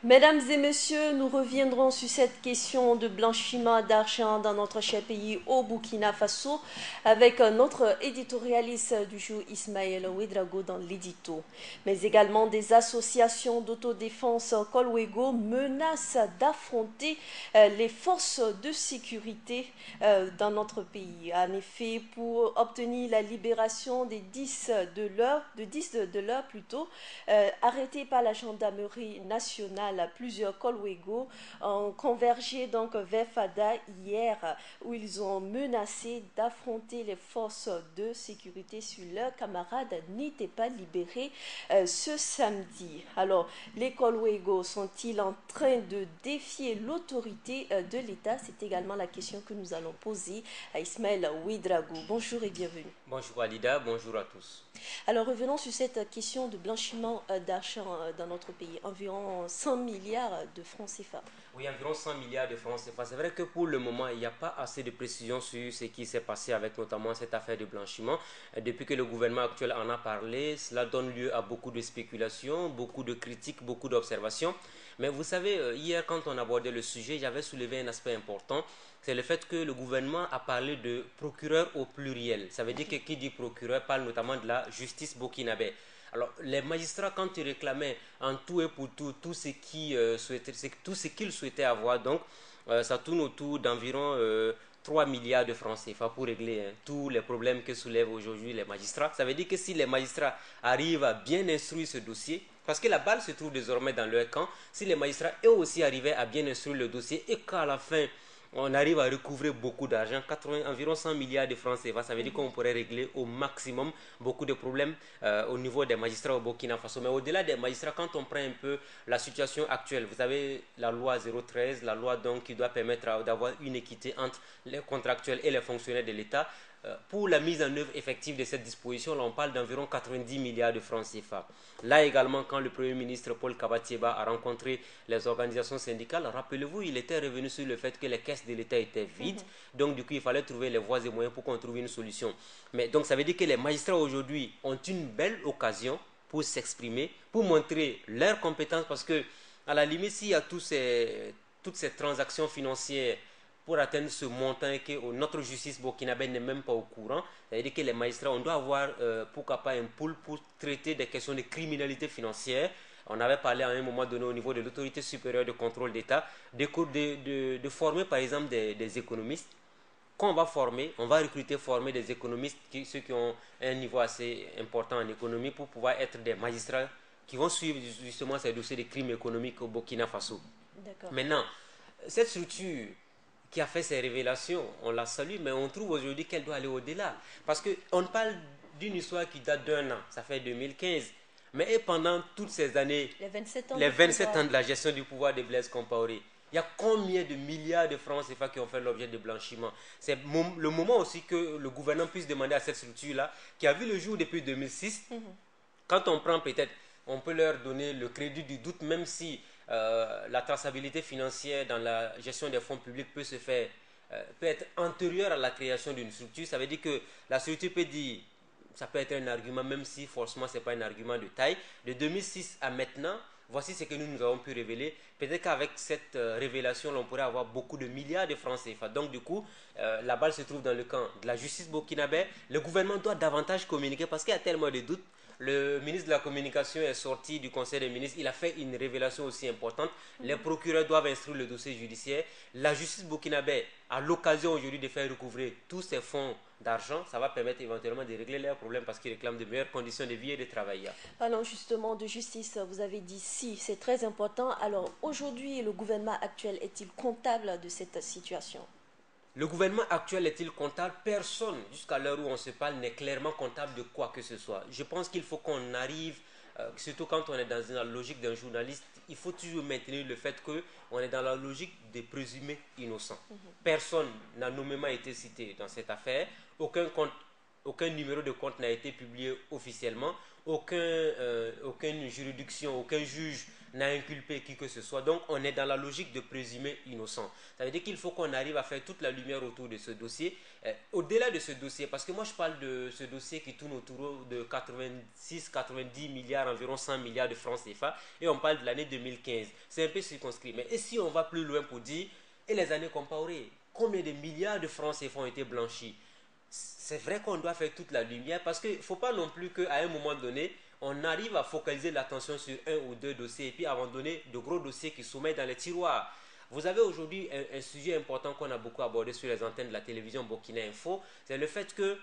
Mesdames et messieurs, nous reviendrons sur cette question de blanchiment d'argent dans notre cher pays au Burkina Faso avec notre éditorialiste du jour Ismaël Ouedraogo dans l'édito. Mais également des associations d'autodéfense Kolwego menacent d'affronter les forces de sécurité dans notre pays. En effet, pour obtenir la libération des 10 de l'heure plutôt, arrêtés par la gendarmerie nationale, plusieurs Kolwego ont convergé donc vers Fada hier où ils ont menacé d'affronter les forces de sécurité si leurs camarades n'étaient pas libérés ce samedi. Alors, les Kolwego sont-ils en train de défier l'autorité de l'État? C'est également la question que nous allons poser à Ismaël Ouedraogo. Bonjour et bienvenue. Bonjour Alida, bonjour à tous. Alors revenons sur cette question de blanchiment d'argent dans notre pays, environ 100 milliards de francs CFA. Oui, environ 100 milliards de francs CFA. C'est vrai que pour le moment, il n'y a pas assez de précisions sur ce qui s'est passé avec notamment cette affaire de blanchiment. Depuis que le gouvernement actuel en a parlé, cela donne lieu à beaucoup de spéculations, beaucoup de critiques, beaucoup d'observations. Mais vous savez, hier quand on abordait le sujet, j'avais soulevé un aspect important. C'est le fait que le gouvernement a parlé de procureur au pluriel. Ça veut dire que qui dit procureur parle notamment de la justice burkinabé. Alors, les magistrats, quand ils réclamaient en tout et pour tout ce qu'ils souhaitaient avoir, donc, ça tourne autour d'environ 3 milliards de francs CFA pour régler tous les problèmes que soulèvent aujourd'hui les magistrats. Ça veut dire que si les magistrats arrivent à bien instruire ce dossier, parce que la balle se trouve désormais dans leur camp, si les magistrats eux aussi arrivaient à bien instruire le dossier et qu'à la fin, on arrive à recouvrer beaucoup d'argent, environ 100 milliards de francs CFA, ça veut dire qu'on pourrait régler au maximum beaucoup de problèmes au niveau des magistrats au Burkina Faso. Mais au-delà des magistrats, quand on prend un peu la situation actuelle, vous avez la loi 013, la loi donc qui doit permettre d'avoir une équité entre les contractuels et les fonctionnaires de l'État. Pour la mise en œuvre effective de cette disposition, là, on parle d'environ 90 milliards de francs CFA. Là également, quand le Premier ministre Paul Kabatieba a rencontré les organisations syndicales, rappelez-vous, il était revenu sur le fait que les caisses de l'État étaient vides. Donc du coup, il fallait trouver les voies et moyens pour qu'on trouve une solution. Mais donc ça veut dire que les magistrats aujourd'hui ont une belle occasion pour s'exprimer, pour montrer leurs compétences, parce que à la limite, s'il y a toutes ces transactions financières pour atteindre ce montant et que notre justice burkinabé n'est même pas au courant, c'est-à-dire que les magistrats, on doit avoir pourquoi pas un pool pour traiter des questions de criminalité financière. On avait parlé à un moment donné au niveau de l'autorité supérieure de contrôle d'État de former par exemple des économistes. Quand on va former, on va recruter, former des économistes, ceux qui ont un niveau assez important en économie pour pouvoir être des magistrats qui vont suivre justement ces dossiers de crimes économiques au Burkina Faso. Maintenant, cette structure qui a fait ces révélations, on la salue, mais on trouve aujourd'hui qu'elle doit aller au-delà. Parce qu'on parle d'une histoire qui date d'1 an, ça fait 2015. Mais pendant toutes ces années, les 27 ans de la gestion du pouvoir de Blaise Compaoré, il y a combien de milliards de francs CFA qui ont fait l'objet de blanchiment? C'est le moment aussi que le gouvernement puisse demander à cette structure-là, qui a vu le jour depuis 2006, quand on prend peut-être, on peut leur donner le crédit du doute, même si la traçabilité financière dans la gestion des fonds publics peut se faire, peut être antérieure à la création d'une structure. Ça veut dire que la structure peut dire, ça peut être un argument, même si forcément ce n'est pas un argument de taille. De 2006 à maintenant, voici ce que nous avons pu révéler. Peut-être qu'avec cette révélation, on pourrait avoir beaucoup de milliards de francs CFA. Donc du coup, la balle se trouve dans le camp de la justice burkinabé. Le gouvernement doit davantage communiquer parce qu'il y a tellement de doutes. Le ministre de la Communication est sorti du Conseil des ministres. Il a fait une révélation aussi importante. Les procureurs doivent instruire le dossier judiciaire. La justice burkinabé a l'occasion aujourd'hui de faire recouvrer tous ces fonds d'argent. Ça va permettre éventuellement de régler leurs problèmes parce qu'ils réclament de meilleures conditions de vie et de travail. Parlons justement de justice. Vous avez dit si, c'est très important. Alors aujourd'hui, le gouvernement actuel est-il comptable de cette situation? Le gouvernement actuel est-il comptable? Personne, jusqu'à l'heure où on se parle, n'est clairement comptable de quoi que ce soit. Je pense qu'il faut qu'on arrive, surtout quand on est dans la logique d'un journaliste, il faut toujours maintenir le fait qu'on est dans la logique des présumés innocents. Personne n'a nommément été cité dans cette affaire. Aucun compte aucun numéro de compte n'a été publié officiellement, aucune juridiction, aucun juge n'a inculpé qui que ce soit. Donc on est dans la logique de présumer innocent. Ça veut dire qu'il faut qu'on arrive à faire toute la lumière autour de ce dossier. Au-delà de ce dossier, parce que moi je parle de ce dossier qui tourne autour de 90 milliards, environ 100 milliards de francs CFA, et on parle de l'année 2015. C'est un peu circonscrit. Mais et si on va plus loin pour dire, et les années comparées, combien de milliards de francs CFA ont été blanchis? C'est vrai qu'on doit faire toute la lumière parce qu'il ne faut pas non plus qu'à un moment donné, on arrive à focaliser l'attention sur un ou deux dossiers et puis abandonner de gros dossiers qui sommeillent dans les tiroirs. Vous avez aujourd'hui un sujet important qu'on a beaucoup abordé sur les antennes de la télévision Burkina Info, c'est le fait que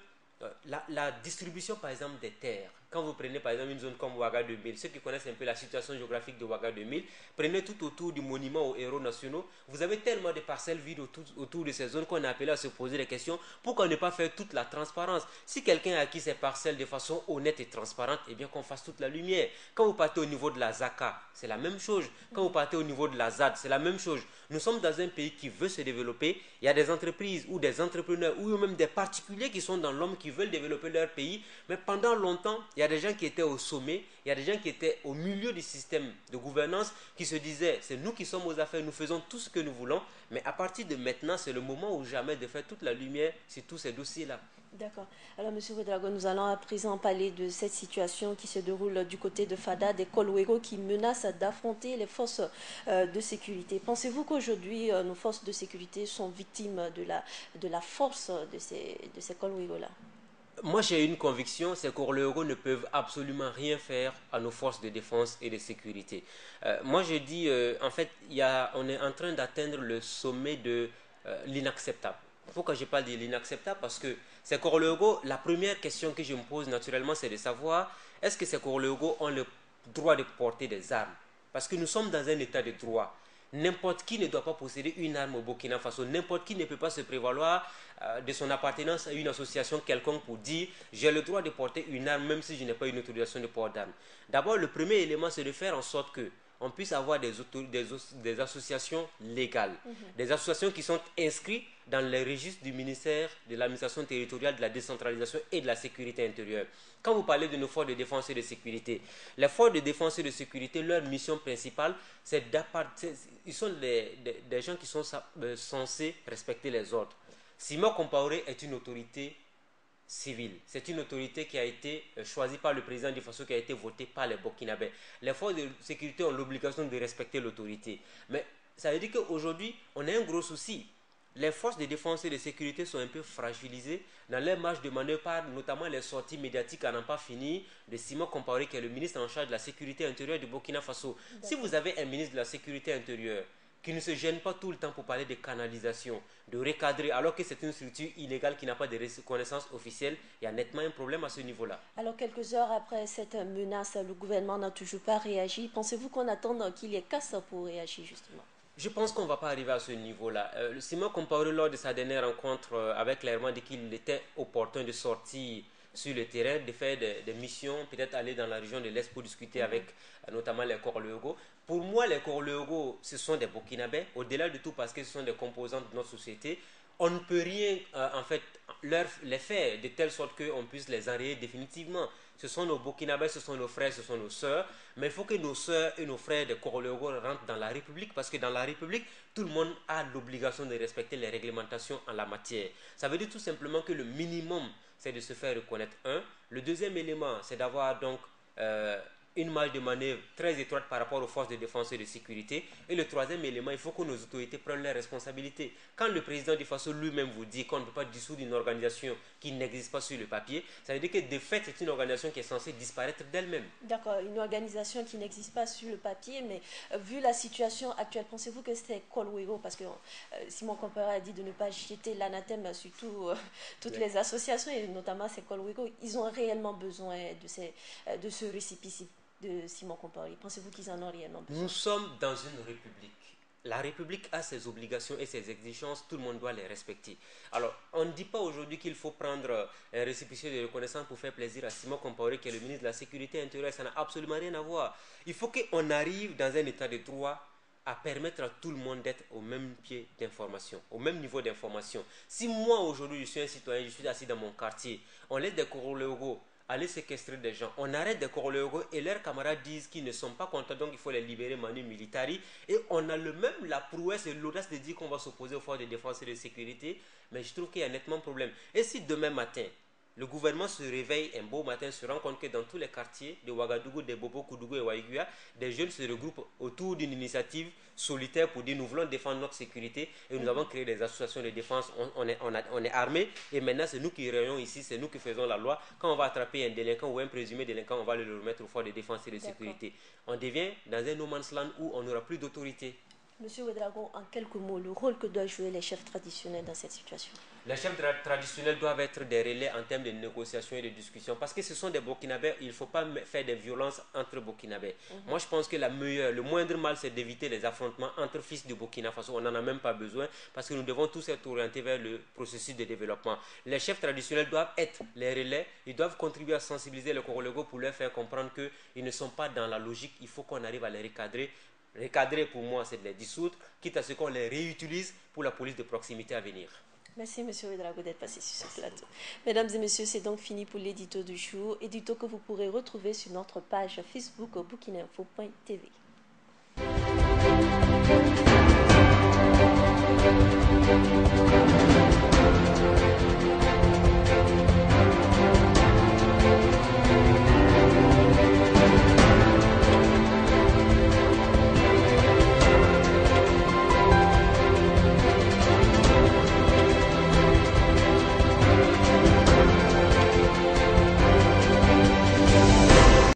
la distribution par exemple des terres, quand vous prenez par exemple une zone comme Ouaga 2000, ceux qui connaissent un peu la situation géographique de Ouaga 2000, prenez tout autour du monument aux héros nationaux, vous avez tellement de parcelles vides autour de ces zones qu'on a appelé à se poser des questions. Pourquoi ne pas faire toute la transparence? Si quelqu'un a acquis ces parcelles de façon honnête et transparente, eh bien qu'on fasse toute la lumière. Quand vous partez au niveau de la ZACA, c'est la même chose. Quand vous partez au niveau de la ZAD, c'est la même chose. Nous sommes dans un pays qui veut se développer. Il y a des entreprises ou des entrepreneurs ou même des particuliers qui sont dans l'homme qui veulent développer leur pays. Mais pendant longtemps, il y a des gens qui étaient au sommet, il y a des gens qui étaient au milieu du système de gouvernance qui se disaient, c'est nous qui sommes aux affaires, nous faisons tout ce que nous voulons. Mais à partir de maintenant, c'est le moment ou jamais de faire toute la lumière sur tous ces dossiers-là. D'accord. Alors, M. Ouedraogo, nous allons à présent parler de cette situation qui se déroule du côté de Fada, des Kolwego qui menacent d'affronter les forces de sécurité. Pensez-vous qu'aujourd'hui, nos forces de sécurité sont victimes de la force de ces Kolwego-là? Moi, j'ai une conviction, c'est qu'Orléoro ne peuvent absolument rien faire à nos forces de défense et de sécurité. Moi, je dis, en fait, on est en train d'atteindre le sommet de l'inacceptable. Pourquoi je parle de l'inacceptable? Parce que c'est qu'Orléoro, la première question que je me pose naturellement, c'est de savoir, est-ce que ces Orléoro ont le droit de porter des armes? Parce que nous sommes dans un état de droit. N'importe qui ne doit pas posséder une arme au Burkina Faso. N'importe qui ne peut pas se prévaloir de son appartenance à une association quelconque pour dire j'ai le droit de porter une arme même si je n'ai pas une autorisation de port d'arme. D'abord, le premier élément, c'est de faire en sorte que on puisse avoir des associations légales, des associations qui sont inscrites dans les registres du ministère de l'administration territoriale, de la décentralisation et de la sécurité intérieure. Quand vous parlez de nos forces de défense et de sécurité, les forces de défense et de sécurité, leur mission principale, c'est d'appartenir. Ils sont des gens qui sont censés respecter les ordres. Simon Compaoré est une autorité civile. C'est une autorité qui a été choisie par le président du Faso, qui a été votée par les Burkinabés. Les forces de sécurité ont l'obligation de respecter l'autorité. Mais ça veut dire qu'aujourd'hui, on a un gros souci. Les forces de défense et de sécurité sont un peu fragilisées dans leur marge de manœuvre par notamment les sorties médiatiques à n'en pas finir de Simon Compaoré, qui est le ministre en charge de la sécurité intérieure du Burkina Faso. Si vous avez un ministre de la sécurité intérieure qui ne se gêne pas tout le temps pour parler de canalisation, de recadrer, alors que c'est une structure illégale qui n'a pas de reconnaissance officielle, il y a nettement un problème à ce niveau-là. Alors, quelques heures après cette menace, le gouvernement n'a toujours pas réagi. Pensez-vous qu'on attend qu'il y ait casse pour réagir, justement? Je pense qu'on ne va pas arriver à ce niveau-là. Simon Compaoré, lors de sa dernière rencontre avec clairement dit qu'il était opportun de sortir sur le terrain, de faire des missions, peut-être aller dans la région de l'Est pour discuter avec notamment les Korléogo. Pour moi, les Korléogo, ce sont des Burkinabés, au-delà de tout parce que ce sont des composantes de notre société. On ne peut rien, en fait, les faire de telle sorte qu'on puisse les enrayer définitivement. Ce sont nos Burkinabés, ce sont nos frères, ce sont nos sœurs. Mais il faut que nos sœurs et nos frères de Korléogo rentrent dans la République, parce que dans la République, tout le monde a l'obligation de respecter les réglementations en la matière. Ça veut dire tout simplement que le minimum, c'est de se faire reconnaître un. Le deuxième élément, c'est d'avoir donc une marge de manœuvre très étroite par rapport aux forces de défense et de sécurité. Et le troisième élément, il faut que nos autorités prennent leurs responsabilités. Quand le président du Faso lui-même vous dit qu'on ne peut pas dissoudre une organisation qui n'existe pas sur le papier, ça veut dire que de fait, c'est une organisation qui est censée disparaître d'elle-même. D'accord, une organisation qui n'existe pas sur le papier, mais vu la situation actuelle, pensez-vous que c'est Kolwego? Parce que Simon Compaoré a dit de ne pas jeter l'anathème sur toutes les associations, et notamment ces Kolwego. Ils ont réellement besoin de ce récépissé de Simon Compaoré. Pensez-vous qu'ils en ont réellement besoin? Nous sommes dans une république. La République a ses obligations et ses exigences, tout le monde doit les respecter. Alors, on ne dit pas aujourd'hui qu'il faut prendre un récépissé de reconnaissance pour faire plaisir à Simon Compaoré, qui est le ministre de la Sécurité intérieure, ça n'a absolument rien à voir. Il faut qu'on arrive dans un état de droit à permettre à tout le monde d'être au même pied d'information, au même niveau d'information. Si moi aujourd'hui je suis un citoyen, je suis assis dans mon quartier, on laisse des corologos aller séquestrer des gens, on arrête des corologos et leurs camarades disent qu'ils ne sont pas contents, donc il faut les libérer manu militari, et on a le même la prouesse et l'audace de dire qu'on va s'opposer aux forces de défense et de sécurité, mais je trouve qu'il y a nettement problème. Et si demain matin, le gouvernement se réveille un beau matin, se rend compte que dans tous les quartiers de Ouagadougou, de Bobo, Koudougou et Waïguya, des jeunes se regroupent autour d'une initiative solitaire pour dire nous voulons défendre notre sécurité et nous avons créé des associations de défense, on est armés et maintenant c'est nous qui réunions ici, c'est nous qui faisons la loi. Quand on va attraper un délinquant ou un présumé délinquant, on va le remettre aux forces de défense et de sécurité. On devient dans un no man's land où on n'aura plus d'autorité. Monsieur Ouedraogo, en quelques mots, le rôle que doivent jouer les chefs traditionnels dans cette situation? Les chefs traditionnels doivent être des relais en termes de négociation et de discussion parce que ce sont des Burkinabés, il ne faut pas faire des violences entre Burkinabés. Moi, je pense que le moindre mal, c'est d'éviter les affrontements entre fils de Burkina Faso. On n'en a même pas besoin parce que nous devons tous être orientés vers le processus de développement. Les chefs traditionnels doivent être les relais, ils doivent contribuer à sensibiliser les Corologos pour leur faire comprendre qu'ils ne sont pas dans la logique, il faut qu'on arrive à les recadrer. Recadrer pour moi, c'est de les dissoudre, quitte à ce qu'on les réutilise pour la police de proximité à venir. Merci, monsieur Ouedraogo, d'être passé sur ce plateau. Mesdames et messieurs, c'est donc fini pour l'édito du jour. Édito que vous pourrez retrouver sur notre page Facebook burkineinfo.tv.